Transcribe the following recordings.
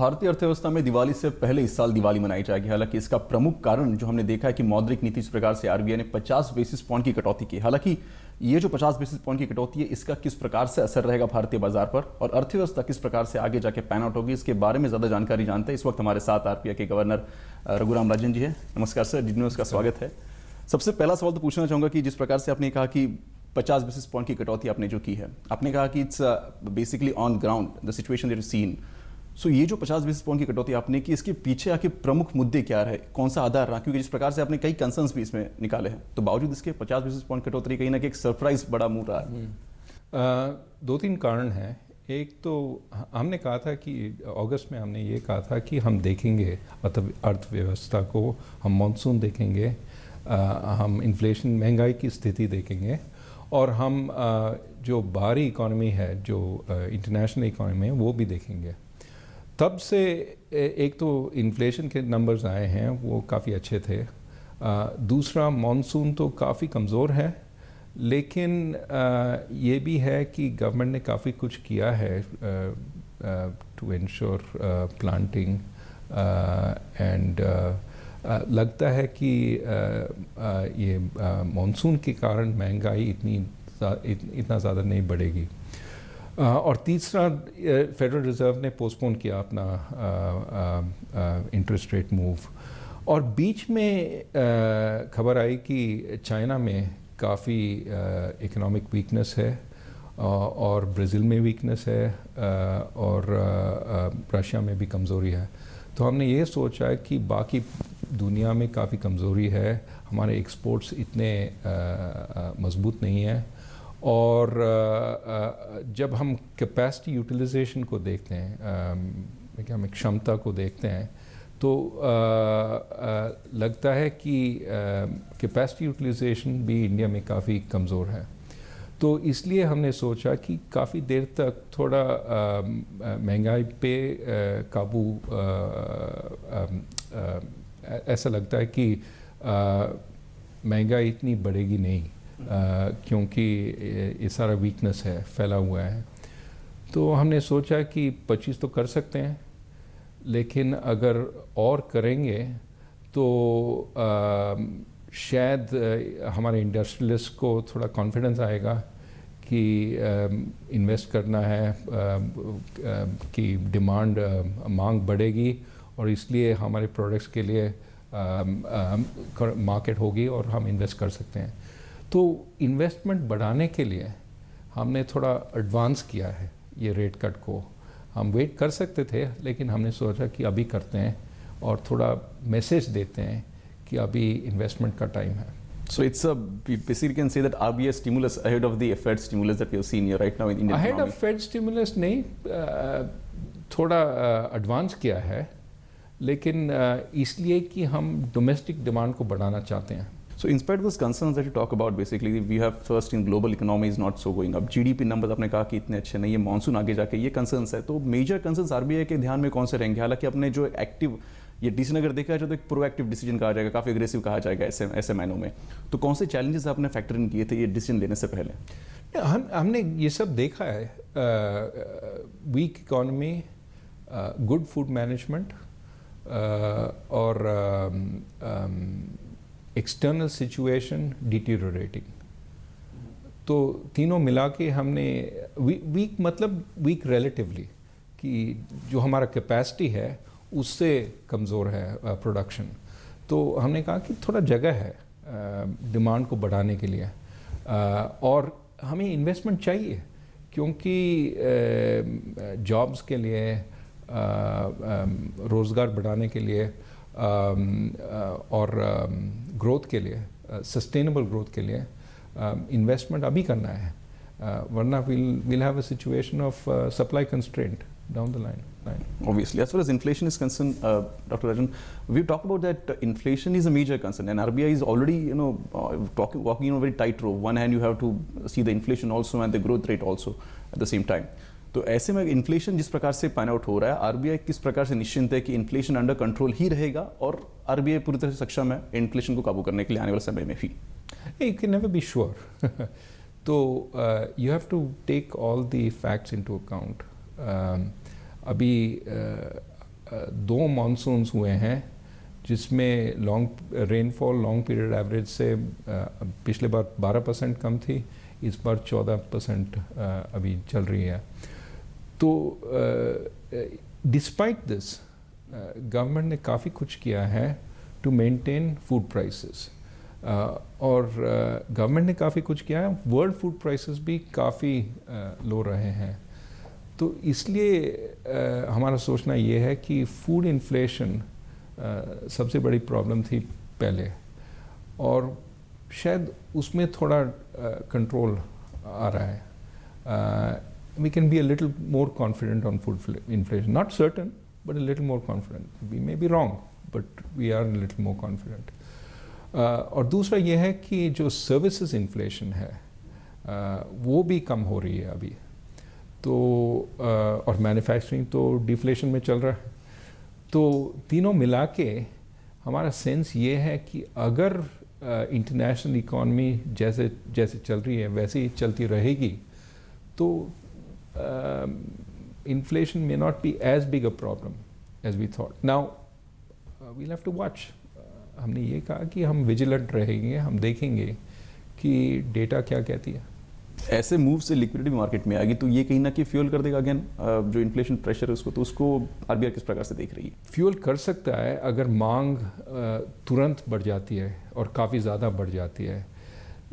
भारतीय अर्थव्यवस्था में दिवाली से पहले इस साल दिवाली मनाई जाएगी। हालांकि इसका प्रमुख कारण जो हमने देखा है कि मौद्रिक नीति इस प्रकार से आरबीआई ने 50 बेसिस पॉइंट की कटौती की। हालांकि ये जो 50 बेसिस पॉइंट की कटौती है, इसका किस प्रकार से असर रहेगा भारतीय बाजार पर और अर्थव्यवस्था किस प्रकार से आगे जाके पैन आउट होगी, इसके बारे में ज्यादा जानकारी जानते हैं। इस वक्त हमारे साथ आरबीआई के गवर्नर रघुराम राजन जी है। नमस्कार सर, डी न्यूज़ का स्वागत है। सबसे पहला सवाल तो पूछना चाहूंगा कि जिस प्रकार से आपने कहा कि 50 बेसिस पॉइंट की कटौती आपने जो की है, आपने कहा कि it's basically on ground the situation that you seen. So ये जो 50 बेसिस पॉइंट की कटौती आपने की, इसके पीछे आके प्रमुख मुद्दे क्या रहे, कौन सा आधार रहा? क्योंकि जिस प्रकार से आपने कई कंसर्न्स भी इसमें निकाले हैं, तो बावजूद इसके 50 बेसिस पॉइंट कटौती कहीं ना कहीं एक सरप्राइज बड़ा मूव रहा है। दो तीन कारण हैं। एक तो हमने कहा था कि अगस्त में हमने ये कहा था कि हम देखेंगे अर्थव्यवस्था को, हम मानसून देखेंगे, हम इन्फ्लेशन महंगाई की स्थिति देखेंगे और हम जो बाहरी इकॉनमी है, जो इंटरनेशनल इकॉनमी है, वो भी देखेंगे। तब से एक तो इन्फ्लेशन के नंबर्स आए हैं, वो काफ़ी अच्छे थे। दूसरा, मानसून तो काफ़ी कमज़ोर है, लेकिन ये भी है कि गवर्नमेंट ने काफ़ी कुछ किया है टू इंश्योर प्लांटिंग एंड लगता है कि ये मानसून के कारण महंगाई इतना ज़्यादा नहीं बढ़ेगी। और तीसरा, फेडरल रिज़र्व ने पोस्टपोन किया अपना इंटरेस्ट रेट मूव। और बीच में खबर आई कि चाइना में काफ़ी इकोनॉमिक वीकनेस है और ब्राज़ील में वीकनेस है और रशिया में भी कमज़ोरी है। तो हमने ये सोचा कि बाकी दुनिया में काफ़ी कमज़ोरी है, हमारे एक्सपोर्ट्स इतने मजबूत नहीं हैं। और जब हम कैपेसिटी यूटिलाइजेशन को देखते हैं, हम क्षमता को देखते हैं, तो लगता है कि कैपेसिटी यूटिलाइजेशन भी इंडिया में काफ़ी कमज़ोर है। तो इसलिए हमने सोचा कि काफ़ी देर तक थोड़ा महंगाई पे काबू, ऐसा लगता है कि महंगाई इतनी बढ़ेगी नहीं, क्योंकि ये सारा वीकनेस है, फैला हुआ है। तो हमने सोचा कि 25 तो कर सकते हैं, लेकिन अगर और करेंगे तो शायद हमारे इंडस्ट्रियलिस्ट को थोड़ा कॉन्फिडेंस आएगा कि इन्वेस्ट करना है, कि डिमांड, मांग बढ़ेगी और इसलिए हमारे प्रोडक्ट्स के लिए मार्केट होगी और हम इन्वेस्ट कर सकते हैं। तो इन्वेस्टमेंट बढ़ाने के लिए हमने थोड़ा एडवांस किया है ये रेट कट को। हम वेट कर सकते थे, लेकिन हमने सोचा कि अभी करते हैं और थोड़ा मैसेज देते हैं कि अभी इन्वेस्टमेंट का टाइम है। So it's basically can say that RBI stimulus ahead of the Fed stimulus that we have seen here right now in Indian ahead economy. of Fed stimulus नहीं, थोड़ा एडवांस किया है, लेकिन इसलिए कि हम डोमेस्टिक डिमांड को बढ़ाना चाहते हैं। So in spite of those concerns that you talk about, basically we have first in global economy is not so going up. GDP numbers आपने कहा कि इतने अच्छे नहीं है, मानसून आगे जाके ये कंसर्न्स है। तो मेजर कंसर्न्स आरबीआई के ध्यान में कौन से रहेंगे? हालांकि अपने जो एक्टिव ये डिसीजन अगर देखा जाए तो एक प्रोएक्टिव डिसीजन कहा जाएगा, काफ़ी अग्रेसिव कहा जाएगा ऐसे मायनों में। तो कौन से चैलेंजेस आपने फैक्टर इन किए थे ये डिसीजन लेने से पहले? हमने ये सब देखा है, weak economy, good food management और एक्सटर्नल सिचुएशन डिटीरियोरेटिंग। तो तीनों मिला के हमने वीक मतलब वीक रिलेटिवली, कि जो हमारा कैपेसिटी है उससे कमज़ोर है प्रोडक्शन। तो हमने कहा कि थोड़ा जगह है डिमांड को बढ़ाने के लिए और हमें इन्वेस्टमेंट चाहिए, क्योंकि जॉब्स के लिए, रोज़गार बढ़ाने के लिए और ग्रोथ के लिए, सस्टेनेबल ग्रोथ के लिए इन्वेस्टमेंट अभी करना है, वरना we'll have a situation of supply constraint down the line. Obviously, as far as inflation is concerned, Dr. Rajan, we've talked about that inflation is a major concern, and RBI is already, walking on a very tight rope. One hand, you have to see the inflation also and the growth rate also at the same time. तो ऐसे में inflation जिस प्रकार से pan out हो रहा है, RBI किस प्रकार से निश्चिंत है कि इन्फ्लेशन अंडर कंट्रोल ही रहेगा और आरबीआई पूरी तरह से सक्षम है इन्फ्लेशन को काबू करने के लिए आने वाले समय में भी? You can never be sure. तो you have to take all the facts into account. अभी 2 मानसून्स हुए हैं जिसमें रेनफॉल लॉन्ग पीरियड एवरेज से पिछले बार 12% कम थी, इस बार 14% अभी चल रही है। तो डिस्पाइट दिस गवर्नमेंट ने काफ़ी कुछ किया है टू मेंटेन फूड प्राइसेस, और गवर्नमेंट ने काफ़ी कुछ किया है, वर्ल्ड फूड प्राइसेस भी काफ़ी लो रहे हैं। तो इसलिए हमारा सोचना ये है कि फूड इन्फ्लेशन सबसे बड़ी प्रॉब्लम थी पहले, और शायद उसमें थोड़ा कंट्रोल आ रहा है। We can be a little more confident on food inflation, not certain but a little more confident. We may be wrong but we are a little more confident. और दूसरा यह है कि जो सर्विसेज इन्फ्लेशन है वो भी कम हो रही है अभी, तो और मैन्युफैक्चरिंग तो डिफ्लेशन में चल रहा है। तो तीनों मिला के हमारा सेंस ये है कि अगर इंटरनेशनल इकॉनमी जैसे जैसे चल रही है वैसे ही चलती रहेगी तो inflation may not be as big a problem as we thought. Now we'll have to watch. हमने ये कहा कि हम विजिलेंट रहेंगे, हम देखेंगे कि डेटा क्या कहती है। ऐसे मूव से लिक्विडिटी मार्केट में आएगी तो ये कहीं ना कहीं फ्यूल कर देगा अगेन जो इन्फ्लेशन प्रेशर है उसको, तो उसको आरबीआई किस प्रकार से देख रही है? फ्यूल कर सकता है अगर मांग तुरंत बढ़ जाती है और काफ़ी ज़्यादा बढ़ जाती है,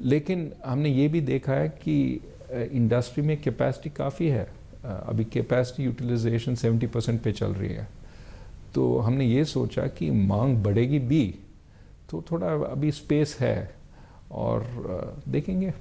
लेकिन हमने ये भी देखा है कि इंडस्ट्री में कैपेसिटी काफ़ी है। अभी कैपेसिटी यूटिलाइजेशन 70% पे चल रही है, तो हमने ये सोचा कि मांग बढ़ेगी भी तो थोड़ा अभी स्पेस है और देखेंगे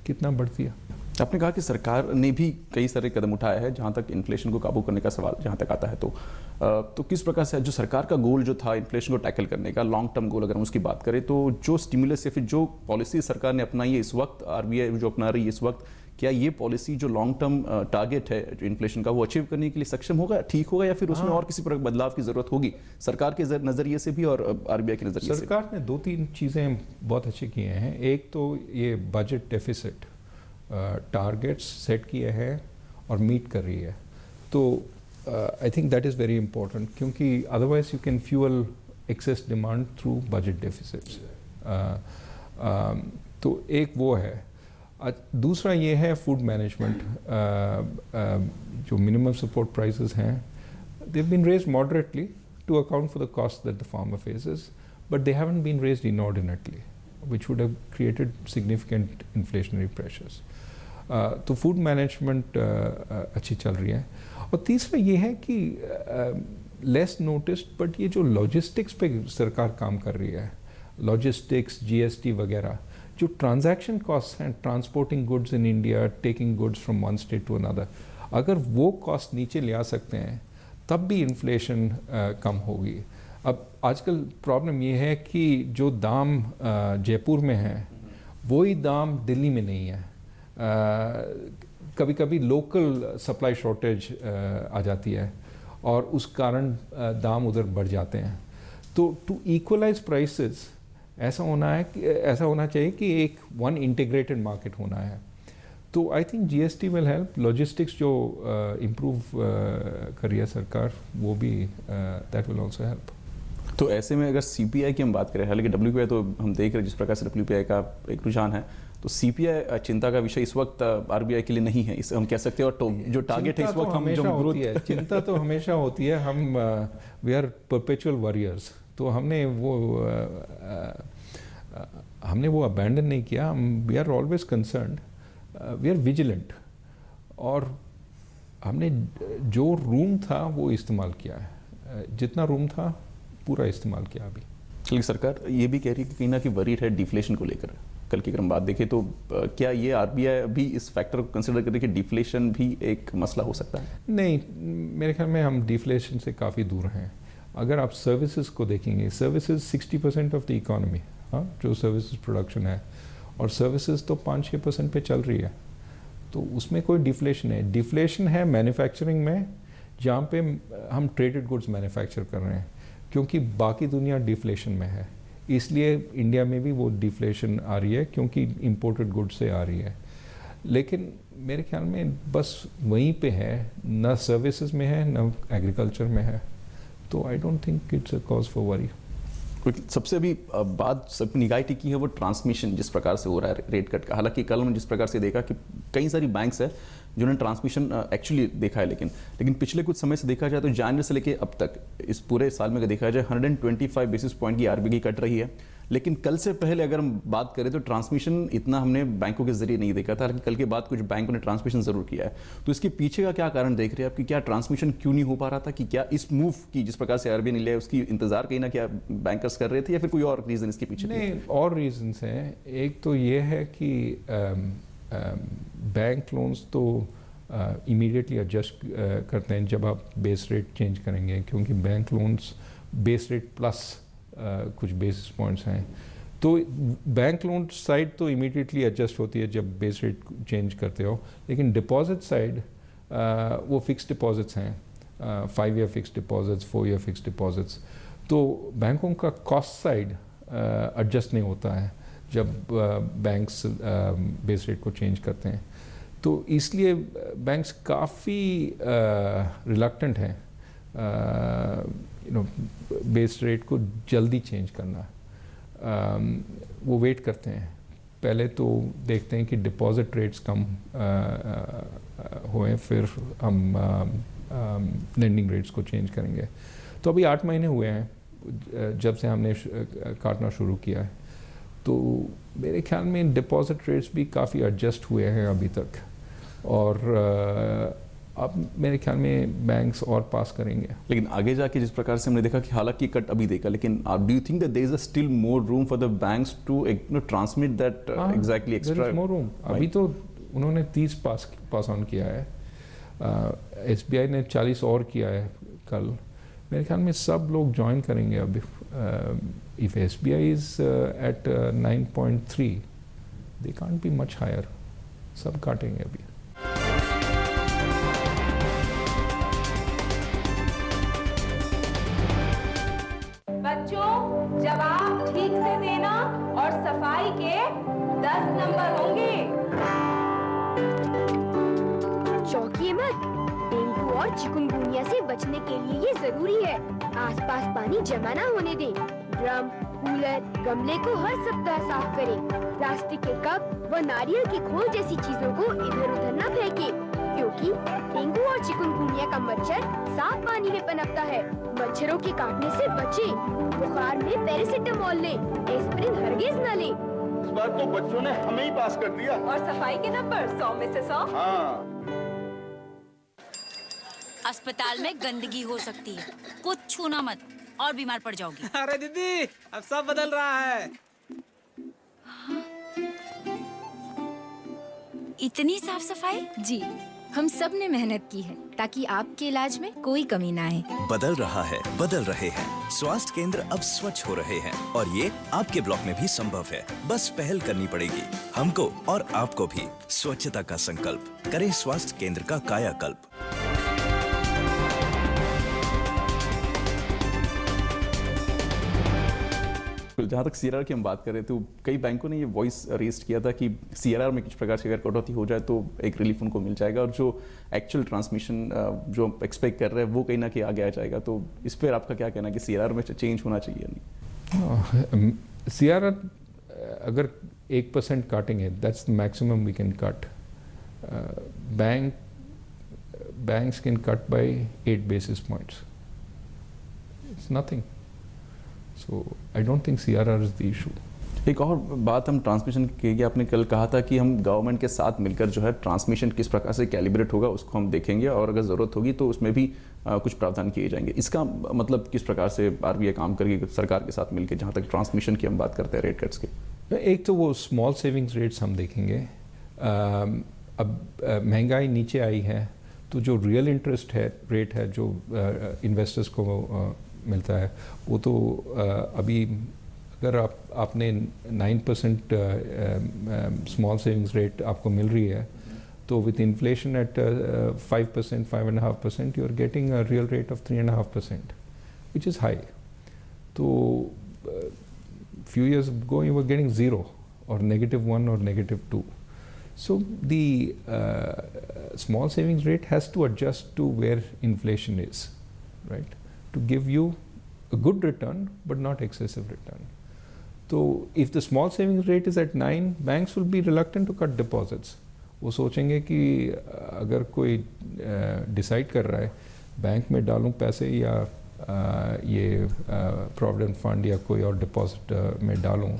कितना बढ़ती है। आपने कहा कि सरकार ने भी कई सारे कदम उठाए हैं जहां तक इन्फ्लेशन को काबू करने का सवाल जहां तक आता है, तो किस प्रकार से जो सरकार का गोल जो था इन्फ्लेशन को टैकल करने का लॉन्ग टर्म गोल अगर हम उसकी बात करें तो जो स्टिमुलस या फिर जो पॉलिसी सरकार ने अपनाई है इस वक्त, आरबीआई जो अपना रही है इस वक्त, क्या ये पॉलिसी जो लॉन्ग टर्म टारगेट है जो इन्फ्लेशन का वो अचीव करने के लिए सक्षम होगा, ठीक होगा, या फिर उसमें और किसी प्रकार बदलाव की जरूरत होगी सरकार के नजरिए से भी और आरबीआई के नजरिए से? सरकार ने 2-3 चीज़ें बहुत अच्छी की हैं। एक तो ये बजट डेफिसिट टारगेट्स सेट किए हैं और मीट कर रही है, तो I think that is very important, क्योंकि otherwise you can fuel excess demand through budget deficits. तो एक वो है। दूसरा ये है फूड मैनेजमेंट। जो मिनिमम सपोर्ट प्राइसेस हैं they have been raised moderately to account for the cost that the farmer faces, but they haven't been raised inordinately which would have created significant inflationary pressures. तो food management अच्छी चल रही है। और तीसरा ये है कि लेस नोटिस्ड बट ये जो लॉजिस्टिक्स पे सरकार काम कर रही है, लॉजिस्टिक्स, जीएसटी वगैरह, जो ट्रांजैक्शन कॉस्ट हैं, transporting goods in India, taking goods from one state to another, अगर वो कॉस्ट नीचे ले आ सकते हैं तब भी इन्फ्लेशन कम होगी। अब आजकल प्रॉब्लम ये है कि जो दाम जयपुर में है वही दाम दिल्ली में नहीं है। कभी कभी लोकल सप्लाई शॉर्टेज आ जाती है और उस कारण दाम उधर बढ़ जाते हैं। तो टू इक्वलाइज प्राइसेस ऐसा होना चाहिए कि एक वन इंटीग्रेटेड मार्केट होना है। तो I think GST will help. Logistics जो इम्प्रूव कर रही है सरकार वो भी दैट विल आल्सो हेल्प। तो ऐसे में अगर सीपीआई की हम बात करें, हालांकि डब्ल्यूपीआई तो हम देख रहे हैं जिस प्रकार से डब्ल्यूपीआई का एक रुझान है, तो सीपीआई चिंता का विषय इस वक्त आरबीआई के लिए नहीं है, इसे हम कह सकते हैं। और जो टारगेट है इस वक्त हम जो होती है, चिंता तो हमेशा होती है। हम वी आर परपेचुअल वॉरियर्स, तो हमने वो अबैंडन नहीं किया। हम we are always concerned, we are vigilant, और हमने जो रूम था वो इस्तेमाल किया है, जितना रूम था पूरा इस्तेमाल किया अभी। लेकिन सरकार ये भी कह रही है कि कहीं ना कहीं वरीड है डिफ्लेशन को लेकर। कल की अगर हम बात देखें तो क्या ये आरबीआई भी इस फैक्टर को कंसिडर कर रही है कि डिफ्लेशन भी एक मसला हो सकता है? नहीं, मेरे ख्याल में हम डिफ्लेशन से काफ़ी दूर हैं। अगर आप सर्विसेज को देखेंगे, सर्विसेज 60% ऑफ द इकॉनमी, हाँ, जो सर्विसेज प्रोडक्शन है, और सर्विसेज तो 5-6% पे चल रही है, तो उसमें कोई डिफ्लेशन है। डिफ्लेशन है मैन्युफैक्चरिंग में, जहाँ पे हम ट्रेडेड गुड्स मैन्युफैक्चर कर रहे हैं, क्योंकि बाकी दुनिया डिफ्लेशन में है, इसलिए इंडिया में भी वो डिफ्लेशन आ रही है क्योंकि इंपोर्टेड गुड्स से आ रही है। लेकिन मेरे ख्याल में बस वहीं पे है, न सर्विसेज में है न एग्रीकल्चर में है। तो I don't think it's a cause for worry. सबसे अभी बात सब निगाह टिकी है वो ट्रांसमिशन जिस प्रकार से हो रहा है रेट कट का। हालांकि कल हमने जिस प्रकार से देखा कि कई सारी बैंक्स है जिन्होंने ट्रांसमिशन एक्चुअली देखा है, लेकिन पिछले कुछ समय से देखा जाए तो जनवरी से लेकर अब तक इस पूरे साल में अगर देखा जाए 125 बेसिस पॉइंट की आरबीआई कट रही है। लेकिन कल से पहले अगर हम बात करें तो ट्रांसमिशन इतना हमने बैंकों के जरिए नहीं देखा था, हालांकि कल के बाद कुछ बैंकों ने ट्रांसमिशन जरूर किया है। तो इसके पीछे का क्या कारण देख रहे हैं आप कि क्या ट्रांसमिशन क्यों नहीं हो पा रहा था, कि क्या इस मूव की जिस प्रकार से आरबीआई ने लिया उसकी इंतजार कहीं ना क्या बैंकर्स कर रहे थे या फिर कोई और रीजन इसके पीछे? नहीं, और रीजंस हैं। एक तो ये है कि बैंक लोन्स तो इमीडिएटली एडजस्ट करते हैं जब आप बेस रेट चेंज करेंगे, क्योंकि bank loans base rate plus कुछ बेसिस पॉइंट्स हैं। तो बैंक लोन साइड तो इमीडिएटली एडजस्ट होती है जब बेस रेट चेंज करते हो, लेकिन डिपॉजिट साइड वो फिक्स डिपॉजिट्स हैं, 5 year fix deposits, 4 year fix deposits. तो बैंकों का कॉस्ट साइड एडजस्ट नहीं होता है जब बैंक्स बेस रेट को चेंज करते हैं। तो इसलिए बैंक्स काफ़ी रिलक्टेंट हैं बेस रेट को जल्दी चेंज करना। वो वेट करते हैं, पहले तो देखते हैं कि डिपॉजिट रेट्स कम हुए, फिर हम लेंडिंग रेट्स को चेंज करेंगे। तो अभी 8 महीने हुए हैं जब से हमने काटना शुरू किया है, तो मेरे ख्याल में डिपॉजिट रेट्स भी काफ़ी एडजस्ट हुए हैं अभी तक, और अब मेरे ख्याल में बैंक्स और पास करेंगे। लेकिन आगे जाके जिस प्रकार से हमने देखा कि हालांकि कट अभी देखा, लेकिन do you think that there is still more room for the banks to transmit that exactly extra? More room. अभी तो उन्होंने 30 पास ऑन किया है, एसबीआई ने 40 और किया है कल। मेरे ख्याल में सब लोग ज्वाइन करेंगे अभी। If SBI is at 9.3, they can't be much higher, सब काटेंगे अभी। जवाब ठीक से देना और सफाई के 10 नंबर होंगे। चौंकिए मत, डेंगू और चिकुनगुनिया से बचने के लिए ये जरूरी है। आसपास पानी जमा ना होने दें। ड्रम, कूलर, गमले को हर सप्ताह साफ करें। प्लास्टिक के कप व नारियल की खोल जैसी चीजों को इधर उधर न फेंकें, क्योंकि डेंगू और चिकुनगुनिया का मच्छर साफ पानी में पनपता है। मच्छरों के काटने से बचें। बुखार में पैरासिटामोल लें, एस्पिरिन हरगिज न लें। इस बार तो बच्चों ने हमें ही पास कर दिया। और सफाई के नंबर 100 में से 100। हाँ। अस्पताल में गंदगी हो सकती है, कुछ छूना मत और बीमार पड़ जाओगी। अरे दीदी, अब सब बदल रहा है। इतनी साफ सफाई? जी, हम सब ने मेहनत की है ताकि आपके इलाज में कोई कमी ना आए। बदल रहा है, बदल रहे हैं। स्वास्थ्य केंद्र अब स्वच्छ हो रहे हैं और ये आपके ब्लॉक में भी संभव है। बस पहल करनी पड़ेगी हमको और आपको भी। स्वच्छता का संकल्प करें, स्वास्थ्य केंद्र का कायाकल्प। जहाँ तक सीआरआर की हम बात करें तो कई बैंकों ने ये वॉइस रेज किया था कि सीआरआर में किस प्रकार से अगर कटौती हो जाए तो एक रिलीफ उनको मिल जाएगा, और जो एक्चुअल ट्रांसमिशन जो एक्सपेक्ट कर रहे हैं वो कहीं ना कहीं आगे आ जाएगा। तो इस पर आपका क्या कहना है कि सीआरआर में चेंज होना चाहिए या नहीं? सीआरआर अगर 1% काटेंगे, that's the maximum we can cut. Banks can cut by 8 basis points. It's nothing. So I don't think CRR is the issue. एक और बात हम ट्रांसमिशन की, आपने कल कहा था कि हम गवर्नमेंट के साथ मिलकर जो है ट्रांसमिशन किस प्रकार से कैलिब्रेट होगा उसको हम देखेंगे, और अगर ज़रूरत होगी तो उसमें भी कुछ प्रावधान किए जाएंगे। इसका मतलब किस प्रकार से आरबीआई काम करेगी सरकार के साथ मिलकर, जहाँ तक ट्रांसमिशन की हम बात करते हैं रेट कट्स के? एक तो वो स्मॉल सेविंग्स रेट्स हम देखेंगे। अब महंगाई नीचे आई है तो जो रियल इंटरेस्ट है रेट है जो इन्वेस्टर्स को मिलता है वो तो अभी अगर आपने 9% स्मॉल सेविंग्स रेट आपको मिल रही है तो with inflation at 5%, 5.5%, you are getting a real rate of 3.5%, which is high. तो few years ago you were getting 0 or -1 or -2. So the small savings rate has to adjust to where inflation is, right? to give you a good return but not excessive return. So if the small savings rate is at 9, banks will be reluctant to cut deposits. वो सोचेंगे कि अगर कोई decide कर रहा है bank में डालूं पैसे या ये प्रोविडेंट फंड या कोई और डिपॉजिट में डालूं,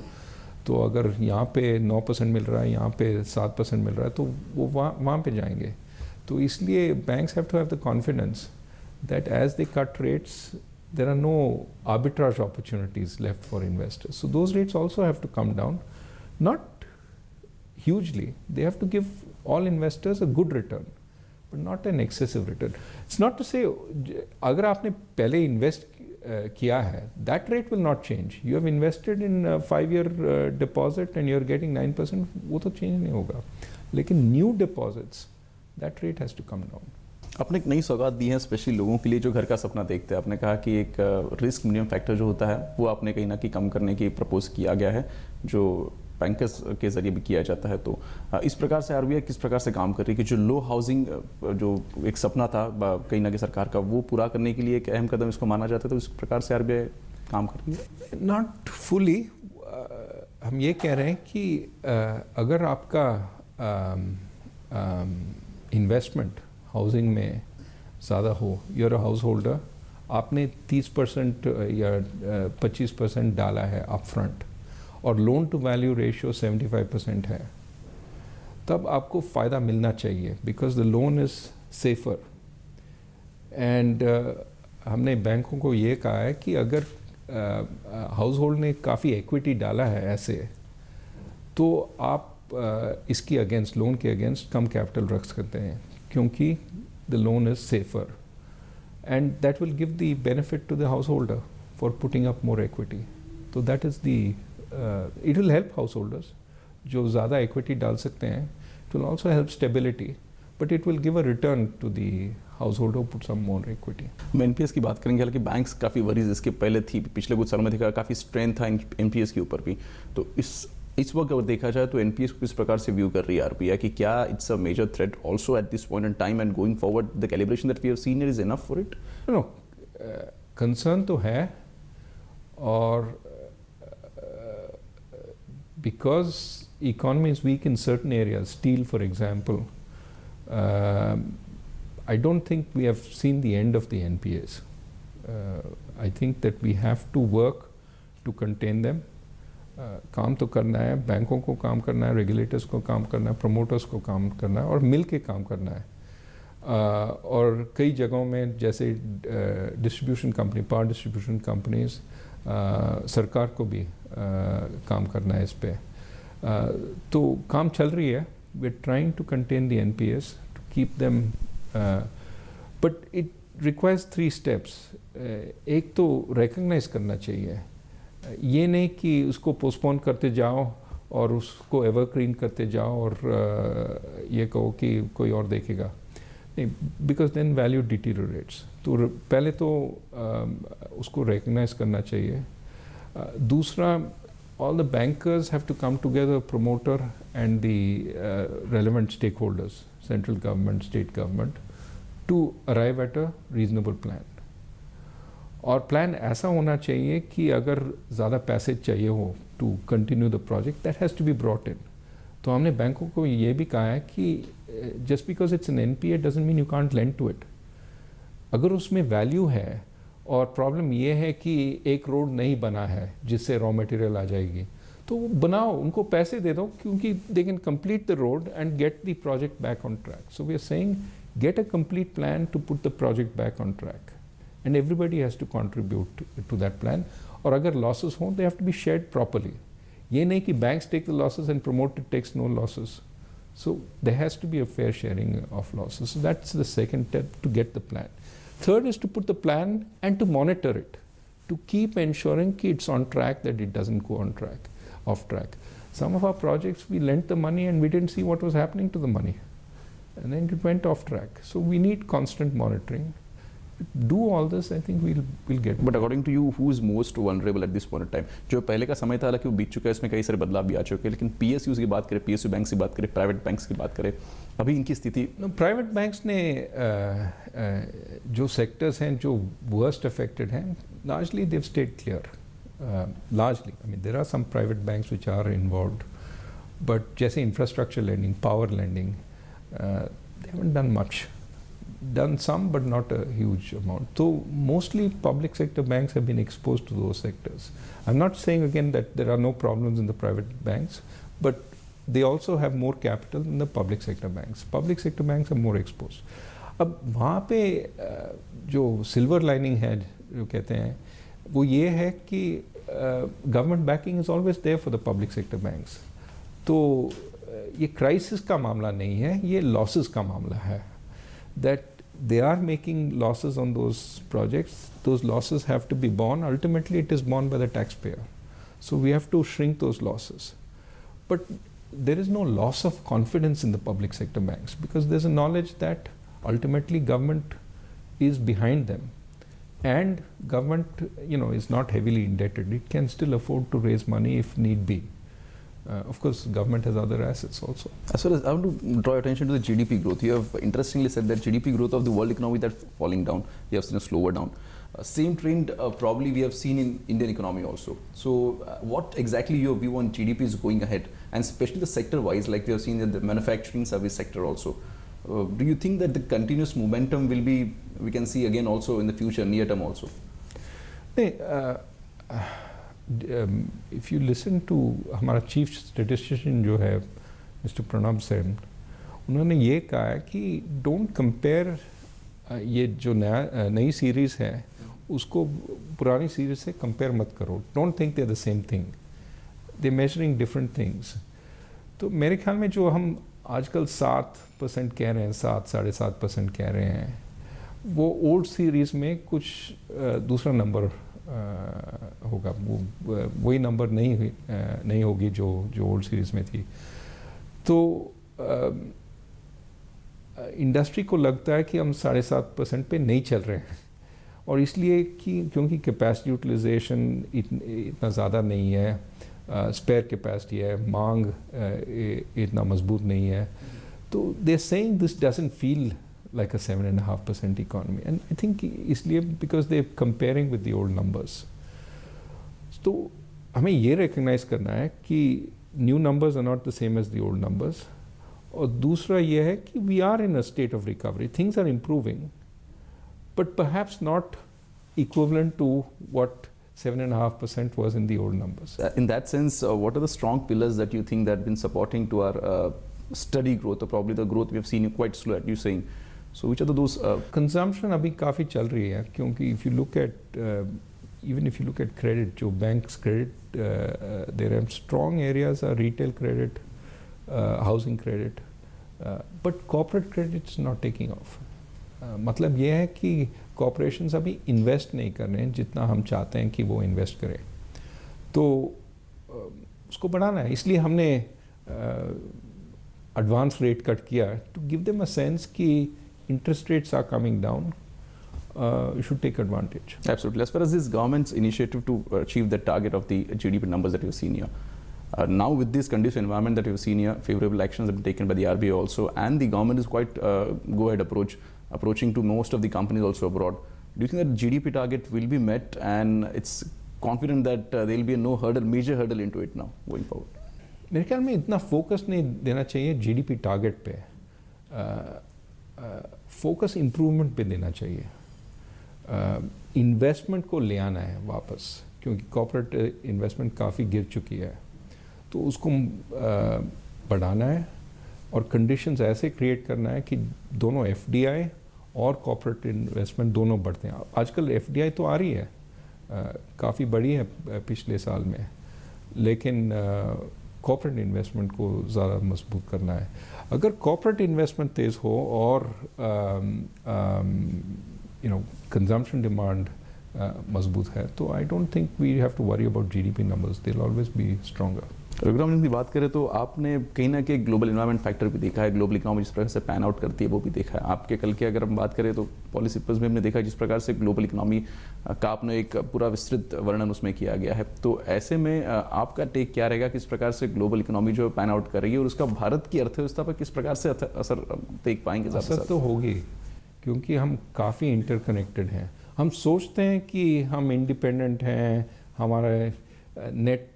तो अगर यहाँ पे 9% मिल रहा है, यहाँ पे 7% मिल रहा है, तो वो वहाँ पे जाएंगे. तो इसलिए banks have to have the confidence that as they cut rates, there are no arbitrage opportunities left for investors. So those rates also have to come down, not hugely. They have to give all investors a good return, but not an excessive return. It's not to say अगर आपने पहले invest किया है, that rate will not change. You have invested in a 5-year deposit and you're getting 9%, वो तो change नहीं होगा. लेकिन new deposits, that rate has to come down. आपने एक नई सौगात दी है स्पेशली लोगों के लिए जो घर का सपना देखते हैं. आपने कहा कि एक रिस्क मिनिमम फैक्टर जो होता है वो आपने कहीं ना कहीं कम करने की प्रपोज किया गया है, जो बैंकर्स के जरिए भी किया जाता है. तो इस प्रकार से आरबीआई किस प्रकार से काम कर रही है कि जो लो हाउसिंग जो एक सपना था कहीं ना कहीं सरकार का, वो पूरा करने के लिए एक अहम कदम इसको माना जाता है. तो इस प्रकार से आरबीआई काम कर रही है. Not fully. हम ये कह रहे हैं कि अगर आपका इन्वेस्टमेंट हाउसिंग में ज़्यादा हो, यूर अ हाउस होल्डर, आपने 30% या 25% डाला है अप फ्रंट और लोन टू वैल्यू रेशियो 75% है, तब आपको फ़ायदा मिलना चाहिए because the loan is safer. And हमने बैंकों को ये कहा है कि अगर हाउस होल्ड ने काफ़ी एक्विटी डाला है ऐसे, तो आप इसकी अगेंस्ट, लोन के अगेंस्ट कम कैपिटल रख सकते हैं क्योंकि the loan is safer and that will give the benefit to the house holder for putting up more equity. तो that is the it will help householders जो ज़्यादा equity डाल सकते हैं. It will also help stability, but it will give a return to the householder who put some more equity. हम NPS की बात करेंगे. हालांकि बैंक्स काफ़ी वरीज इसके पहले थी, पिछले कुछ सालों में देखा काफ़ी स्ट्रेंथ था एनपीएस के ऊपर भी. तो इस वक्त अगर देखा जाए तो एनपीएस को किस प्रकार से व्यू कर रही है आरबीआई कि क्या it's a major threat also at this point in time and going forward the calibration that we have seen is enough for it? No, concern तो है. और because economy is weak in certain areas, steel for example, I don't think we have seen the end of the NPAs. I think that we have to work to contain them. काम तो करना है, बैंकों को काम करना है, regulators को काम करना है, प्रमोटर्स को काम करना है और मिल के काम करना है. और कई जगहों में जैसे distribution company, power distribution companies, सरकार को भी काम करना है इस पे. तो काम चल रही है. We are trying to contain the NPAs to keep them, but it requires 3 steps. एक तो रिकग्नाइज करना चाहिए, ये नहीं कि उसको पोस्टपोन करते जाओ और उसको एवरग्रीन करते जाओ और ये कहो कि कोई और देखेगा. नहीं, बिकॉज देन वैल्यू डिटीरियोरेट्स. तो पहले तो उसको रिकग्नाइज करना चाहिए. दूसरा, all the bankers have to come together, promoter and the relevant stakeholders, central government, state government, to arrive at a reasonable plan. और प्लान ऐसा होना चाहिए कि अगर ज़्यादा पैसे चाहिए हो to continue the project, that has to be brought in. तो हमने बैंकों को ये भी कहा है कि just because it's an NPA doesn't mean you can't lend to it. अगर उसमें वैल्यू है और प्रॉब्लम ये है कि एक रोड नहीं बना है जिससे रॉ मटेरियल आ जाएगी, तो बनाओ, उनको पैसे दे दो क्योंकि they can complete the road and get the project back on track. So we are saying get a complete plan to put the project back on track and everybody has to contribute to that plan. और अगर losses हों they have to be shared properly. ये नहीं कि banks take the losses and promoter takes no losses. So there has to be a fair sharing of losses. So that's the second step to get the plan. Third is to put the plan and to monitor it, to keep ensuring that it's on track, that it doesn't go on track, off track. Some of our projects, we lent the money and we didn't see what was happening to the money. And then it went off track. So we need constant monitoring. do all this, I think we'll get. But according to you, who is most vulnerable at this point in time? जो पहले का समय था, हालांकि वो बीत चुका है, इसमें कई सारे बदलाव भी आ चुके हैं, लेकिन PSUs की बात करें, PSU बैंक की बात करें, प्राइवेट बैंक्स की बात करें, अभी इनकी स्थिति? प्राइवेट बैंक्स ने जो सेक्टर्स हैं जो वर्स्ट अफेक्टेड हैं, largely they've stayed clear. Largely, I mean, there are some private banks which are involved, but जैसे infrastructure lending, power lending, they haven't done much. Done some, but not a huge amount. So mostly public sector banks have been exposed to those sectors. I'm not saying again that there are no problems in the private banks, but they also have more capital than the public sector banks. Public sector banks are more exposed. अब वहाँ पे जो silver lining है जो कहते हैं, वो ये है कि government backing is always there for the public sector banks. तो ये crisis का मामला नहीं है, ये losses का मामला है. That they are making losses on those projects, those losses have to be borne. Ultimately, it is borne by the taxpayer. So we have to shrink those losses. But there is no loss of confidence in the public sector banks because there's a knowledge that ultimately government is behind them. And government, is not heavily indebted. It can still afford to raise money if need be. Of course, government has other assets also. As far as I want to draw attention to the GDP growth, you have interestingly said that GDP growth of the world economy that's falling down. We have seen a slower down. Same trend probably we have seen in Indian economy also. So, what exactly your view on GDP is going ahead, and especially the sector-wise, like we have seen in the manufacturing service sector also. Do you think that the continuous momentum will be, we can see again also in the future, near term also? If you listen to हमारा chief statistician जो है mister Pranab Sen, उन्होंने ये कहा है कि don't compare ये जो नई सीरीज़ है उसको पुरानी सीरीज़ से कंपेयर मत करो. Don't think they are the same thing, they measuring different things. तो मेरे ख्याल में जो हम आजकल 7% कह रहे हैं, 7-7.5% कह रहे हैं, वो ओल्ड सीरीज़ में कुछ दूसरा नंबर होगा. वो वही नंबर नहीं होगी जो ओल्ड सीरीज़ में थी. तो इंडस्ट्री को लगता है कि हम 7.5% पे नहीं चल रहे हैं, और इसलिए कि क्योंकि कैपेसिटी यूटिलाइजेशन इतना ज़्यादा नहीं है, स्पेयर कैपेसिटी है, मांग इतना मजबूत नहीं है, तो they saying this doesn't feel like a 7.5% economy, and I think इसलिए because they comparing with the old numbers. तो हमें ये recognize करना है कि new numbers are not the same as the old numbers. और दूसरा ये है कि we are in a state of recovery. Things are improving, but perhaps not equivalent to what 7.5% was in the old numbers. In that sense, what are the strong pillars that you think that have been supporting to our steady growth, or probably the growth we have seen quite slow, as you saying? So which are those? Consumption अभी काफ़ी चल रही है, क्योंकि if you look at even if you look at credit, जो banks credit, there are strong areas are retail credit, housing credit, but corporate credit is not taking off. मतलब ये है कि corporations अभी invest नहीं कर रहे हैं जितना हम चाहते हैं कि वो invest करें. तो उसको बढ़ाना है, इसलिए हमने advance rate cut किया to give them a sense कि interest rates are coming down. You should take advantage. Absolutely. As far as this government's initiative to achieve the target of the GDP numbers that you've seen here, now with this conducive environment that you've seen here, favorable actions have been taken by the RBI also, and the government is quite go-ahead approaching to most of the companies also abroad. Do you think that GDP target will be met, and it's confident that there will be no major hurdle into it now going forward? मेरे ख्याल में इतना focus नहीं देना चाहिए GDP target पे, focus improvement पे देना चाहिए. इन्वेस्टमेंट को ले आना है वापस, क्योंकि कॉर्पोरेट इन्वेस्टमेंट काफ़ी गिर चुकी है, तो उसको बढ़ाना है और कंडीशंस ऐसे क्रिएट करना है कि दोनों एफडीआई और कॉर्पोरेट इन्वेस्टमेंट दोनों बढ़ते हैं. आजकल एफडीआई तो आ रही है, काफ़ी बड़ी है पिछले साल में, लेकिन कॉर्पोरेट इन्वेस्टमेंट को ज़्यादा मजबूत करना है. अगर कॉर्पोरेट इन्वेस्टमेंट तेज़ हो और कंजम्पशन डिमांड मजबूत है, तो I don't think we have to worry about GDP numbers, they will always be stronger. Raghuram ji की बात करें तो आपने कहीं ना कहीं ग्लोबल एनवायरनमेंट फैक्टर भी देखा है, ग्लोबल इकोनॉमी जिस प्रकार से पैन आउट करती है वो भी देखा है आपके। कल की अगर हम बात करें तो पॉलिसी पेपर्स में हमने देखा जिस प्रकार से ग्लोबल इकोनॉमी का आपने एक पूरा विस्तृत वर्णन उसमें किया गया है। तो ऐसे में आपका टेक क्या रहेगा, किस प्रकार से ग्लोबल इकोनॉमी जो पैन आउट कर रही है और उसका भारत की अर्थव्यवस्था पर किस प्रकार से असर देख पाएंगे? असर तो होगी, क्योंकि हम काफ़ी इंटरकनेक्टेड हैं। हम सोचते हैं कि हम इंडिपेंडेंट हैं, हमारा नेट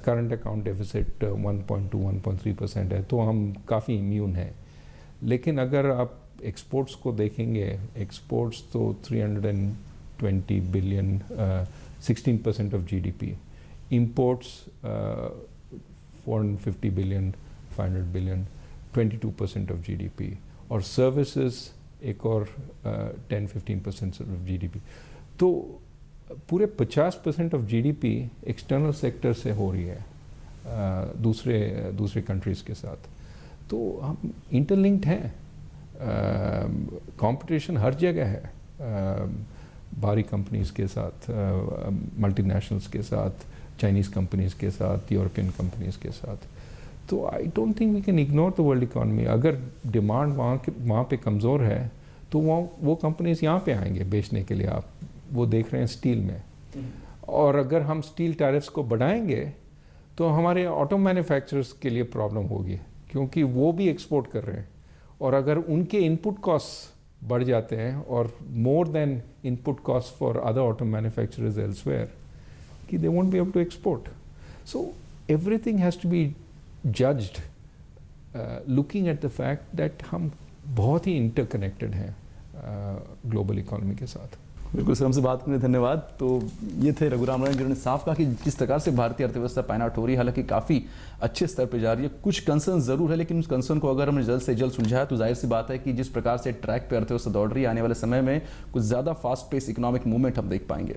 करंट अकाउंट डेफिसिट 1.2-1.3% है, तो हम काफ़ी इम्यून हैं। लेकिन अगर आप एक्सपोर्ट्स को देखेंगे, एक्सपोर्ट्स तो 320 billion 16% of GDP, imports 450 billion 500 billion 22% of GDP, और सर्विसेज एक और 10-15% ऑफ जीडीपी। तो पूरे 50% ऑफ जीडीपी एक्सटर्नल सेक्टर से हो रही है दूसरे कंट्रीज़ के साथ। तो हम इंटरलिंक्ड हैं, कंपटीशन हर जगह है, बाहरी कंपनीज़ के साथ, मल्टीनेशनल्स के साथ, चाइनीज़ कंपनीज़ के साथ, यूरोपियन कंपनीज़ के साथ। तो I don't think we can ignore the world economy. अगर डिमांड वहाँ पे कमज़ोर है तो वो कंपनीज़ यहाँ पे आएंगे बेचने के लिए। आप वो देख रहे हैं स्टील में, और अगर हम स्टील टैरिफ्स को बढ़ाएंगे तो हमारे ऑटो मैन्युफैक्चरर्स के लिए प्रॉब्लम होगी, क्योंकि वो भी एक्सपोर्ट कर रहे हैं, और अगर उनके इनपुट कॉस्ट बढ़ जाते हैं और more than input cost for other auto manufacturers elsewhere, कि they won't be able to export. So everything has to be judged looking at the fact that हम बहुत ही इंटरकनेक्टेड हैं ग्लोबल इकोनॉमी के साथ। बिल्कुल सर, हमसे बात करने धन्यवाद। तो ये थे रघुराम राजन जिन्होंने साफ कहा कि किस प्रकार से भारतीय अर्थव्यवस्था पैन आउट हो रही है, हालांकि काफ़ी अच्छे स्तर पर जा रही है। कुछ कंसर्न जरूर है, लेकिन उस कंसर्न को अगर हमने जल्द से जल्द सुलझाया तो जाहिर सी बात है कि जिस प्रकार से ट्रैक पे अर्थव्यवस्था दौड़ रही है, आने वाले समय में कुछ ज़्यादा फास्ट पेस इकोनॉमिक मूवमेंट हम देख पाएंगे।